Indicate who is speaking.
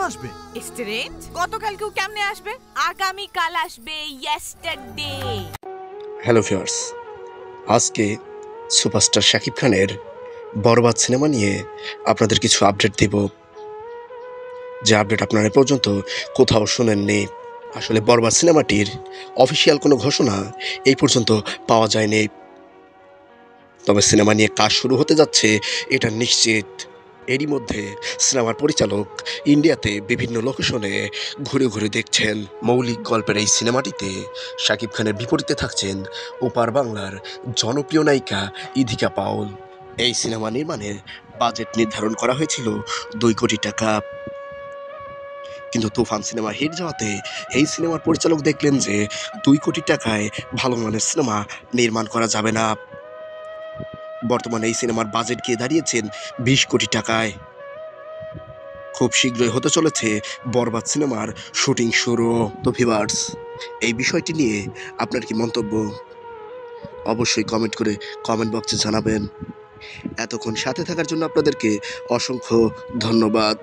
Speaker 1: আসবে?
Speaker 2: স্টুডেন্ট গতকালকেও কেমনে আসবে? আগামীকাল আসবে, ইয়েস্টারডে।
Speaker 3: হ্যালো ভিউয়ার্স, আজকে সুপারস্টার শাকিব খানের বরবাদ সিনেমা নিয়ে আপনাদের কিছু আপডেট দেব, যে আপডেট আপনারা এ পর্যন্ত কোথাও শোনেননি। আসলে বরবাদ সিনেমাটির অফিসিয়াল কোনো ঘোষণা এই পর্যন্ত পাওয়া যায়নি, তবে সিনেমা নিয়ে কাজ শুরু হতে যাচ্ছে এটা নিশ্চিত। এরই মধ্যে সিনেমার পরিচালক ইন্ডিয়াতে বিভিন্ন লোকেশনে ঘুরে ঘুরে দেখছেন। মৌলিক গল্পের এই সিনেমাটিতে শাকিব খানের বিপরীতে থাকছেন ওপার বাংলার জনপ্রিয় নায়িকা ইধিকা পাউল। এই সিনেমা নির্মাণের বাজেট নির্ধারণ করা হয়েছিল 2 কোটি টাকা, কিন্তু তুফান সিনেমা হিট যাওয়াতে এই সিনেমার পরিচালক দেখলেন যে 2 কোটি টাকায় ভালো মানের সিনেমা নির্মাণ করা যাবে না। বর্তমানে এই সিনেমার বাজেট গিয়ে দাঁড়িয়েছেন 20 কোটি টাকায়। খুব শীঘ্রই হতে চলেছে বরবাদ সিনেমার শুটিং শুরু। তো ভিউয়ার্স, এই বিষয়টি নিয়ে আপনার কি মন্তব্য অবশ্যই কমেন্ট করে কমেন্ট বক্সে জানাবেন। এতক্ষণ সাথে থাকার জন্য আপনাদেরকে অসংখ্য ধন্যবাদ।